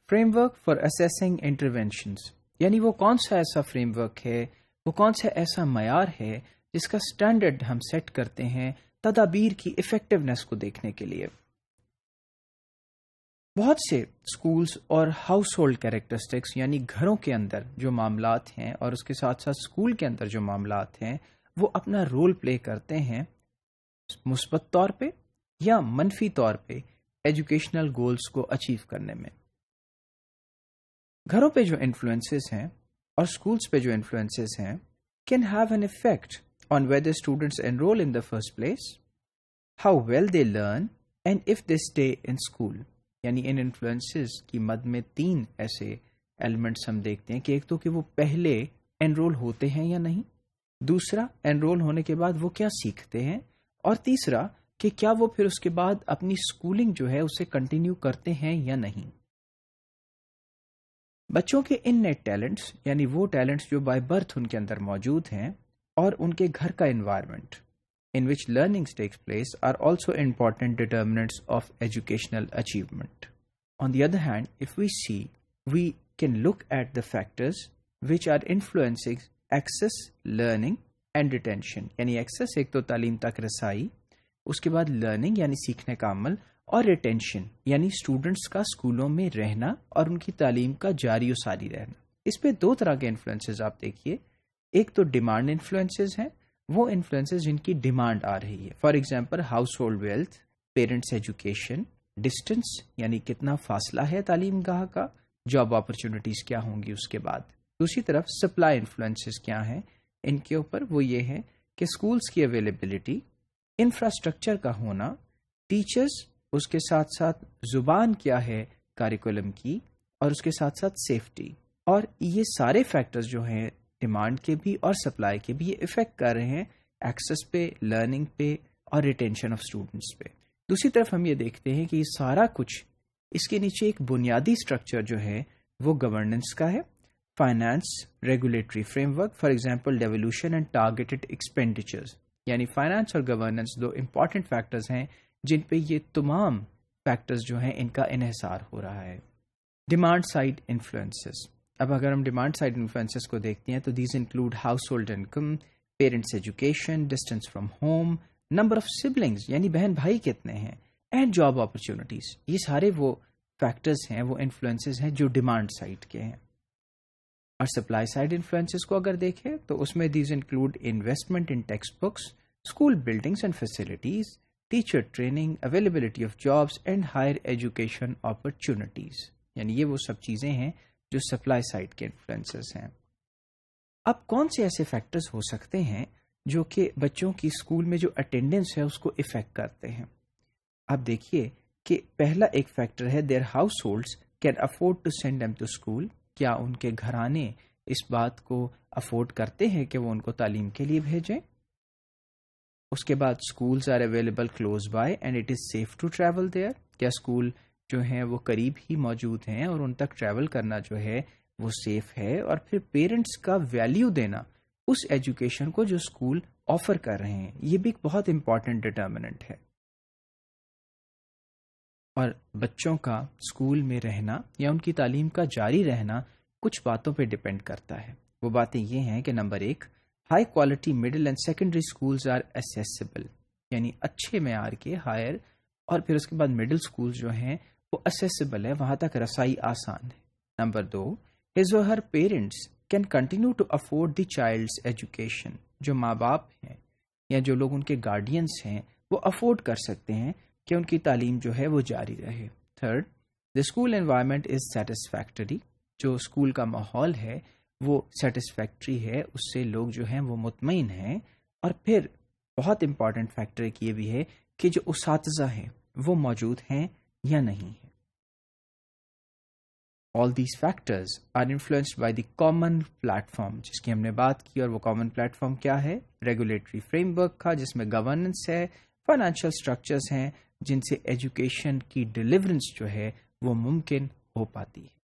Frame work for assessing interventions, یعنی وہ کون سا ایسا فریم ورک ہے، وہ کون سا ایسا معیار ہے جس کا سٹینڈرڈ ہم سیٹ کرتے ہیں تدابیر کی ایفیکٹونیس کو دیکھنے کے لیے۔ بہت سے اسکولز اور ہاؤس ہولڈ کیریکٹرسٹکس، یعنی گھروں کے اندر جو معاملات ہیں اور اس کے ساتھ ساتھ اسکول کے اندر جو معاملات ہیں، وہ اپنا رول پلے کرتے ہیں مثبت طور پہ یا منفی طور پہ ایجوکیشنل گولز کو اچیو کرنے میں۔ گھروں پہ جو انفلوئنسز ہیں اور اسکولس پہ جو انفلوئنسز ہیں can have an effect on whether students enroll in the first place, how well they learn, and if they stay in school۔ یعنی ان انفلوئنسز کی مد میں 3 ایسے ایلیمنٹس ہم دیکھتے ہیں کہ ایک تو کہ وہ پہلے انرول ہوتے ہیں یا نہیں، دوسرا انرول ہونے کے بعد وہ کیا سیکھتے ہیں، اور تیسرا کہ کیا وہ پھر اس کے بعد اپنی اسکولنگ جو ہے اسے کنٹینیو کرتے ہیں یا نہیں۔ بچوں کے ان نیٹ ٹیلنٹس، یعنی وہ ٹیلنٹس جو بائی برتھ ان کے اندر موجود ہیں، اور ان کے گھر کا environment in which learning takes place are also important determinants of educational achievement. On the other hand, if we see, we can look at the factors which are influencing access, learning and retention. یعنی access ایک تو تعلیم تک رسائی، اس کے بعد learning یعنی سیکھنے کا عمل، اور retention یعنی اسٹوڈنٹس کا اسکولوں میں رہنا اور ان کی تعلیم کا جاری و ساری رہنا۔ اس پہ 2 طرح کے انفلوئنسز آپ دیکھیے، ایک تو ڈیمانڈ انفلوئنسز ہیں، وہ انفلوئنسز جن کی ڈیمانڈ آ رہی ہے، for example house hold wealth, parents education, distance یعنی کتنا فاصلہ ہے تعلیم گاہ کا، جاب اپرچونٹیز کیا ہوں گی اس کے بعد۔ دوسری طرف سپلائی انفلوئنسز کیا ہیں ان کے اوپر، وہ یہ ہے کہ اسکولس کی اویلیبلٹی، انفراسٹرکچر کا ہونا، ٹیچرز، اس کے ساتھ ساتھ زبان کیا ہے کاریکولم کی، اور اس کے ساتھ ساتھ سیفٹی، اور یہ سارے فیکٹرز جو ہیں ڈیمانڈ کے بھی اور سپلائی کے بھی، یہ افیکٹ کر رہے ہیں ایکسس پہ، لرننگ پہ اور ریٹینشن آف اسٹوڈنٹس پہ۔ دوسری طرف ہم یہ دیکھتے ہیں کہ یہ سارا کچھ، اس کے نیچے ایک بنیادی اسٹرکچر جو ہے وہ گورننس کا ہے، finance, regulatory frame work, for example devolution and targeted expenditures, یعنی فائنانس اور گورننس 2 امپورٹنٹ فیکٹرز ہیں جن پہ یہ تمام فیکٹرز جو ہیں ان کا انحصار ہو رہا ہے۔ ڈیمانڈ سائڈ انفلوئنسز، اب اگر ہم ڈیمانڈ سائڈ انفلوئنسز کو دیکھتے ہیں تو these include house hold income, parents education, distance from home, number of siblings یعنی بہن بھائی کتنے ہیں، اینڈ جاب اپرچونٹیز۔ یہ سارے وہ فیکٹرز ہیں، وہ انفلوئنسز ہیں جو ڈیمانڈ سائڈ کے ہیں۔ اور سپلائی سائڈ انفلوئنسز کو اگر دیکھیں تو اس میں these include investment in text books, school buildings and facilities, teacher training, availability of jobs and higher education opportunities, یعنی یہ وہ سب چیزیں ہیں جو سپلائی سائڈ کے انفلوئنسز ہیں۔ اب کون سے ایسے فیکٹرز ہو سکتے ہیں جو کہ بچوں کی اسکول میں جو اٹینڈنس ہے اس کو افیکٹ کرتے ہیں؟ اب دیکھیے کہ پہلا ایک فیکٹر ہے their households can afford to send them to school, کیا ان کے گھرانے اس بات کو افورڈ کرتے ہیں کہ وہ ان کو تعلیم کے لیے بھیجیں؟ اس کے بعد schools are available close by and it is safe to travel there, کیا اسکول جو ہیں وہ قریب ہی موجود ہیں اور ان تک ٹریول کرنا جو ہے وہ سیف ہے؟ اور پھر پیرنٹس کا ویلیو دینا اس ایجوکیشن کو جو اسکول آفر کر رہے ہیں، یہ بھی ایک بہت امپورٹنٹ ڈٹرمنٹ ہے۔ اور بچوں کا اسکول میں رہنا یا ان کی تعلیم کا جاری رہنا کچھ باتوں پہ ڈپینڈ کرتا ہے۔ وہ باتیں یہ ہیں کہ number 1، high quality middle and secondary schools are accessible, یعنی اچھے معیار کے ہائر اور پھر اس کے بعد مڈل اسکول جو ہیں وہ اسیسیبل ہے، وہاں تک رسائی آسان ہے۔ Number 2، his or her parents can continue to afford the child's education، جو ماں باپ ہیں یا جو لوگ ان کے گارڈینس ہیں وہ افورڈ کر سکتے ہیں کہ ان کی تعلیم جو ہے وہ جاری رہے۔ Third, the school environment is satisfactory، جو اسکول کا ماحول ہے وہ سیٹسفیکٹری ہے، اس سے لوگ جو ہیں وہ مطمئن ہیں۔ اور پھر بہت امپورٹنٹ فیکٹر ایک یہ بھی ہے کہ جو اساتذہ ہیں وہ موجود ہیں یا نہیں ہیں۔ All these factors are influenced by the common platform، جس کی ہم نے بات کی، اور وہ common platform کیا ہے؟ ریگولیٹری فریم ورک کا، جس میں گورننس ہے، فائنینشیل اسٹرکچرز ہیں جن سے ایجوکیشن کی ڈیلیورنس جو ہے وہ ممکن ہو پاتی ہے۔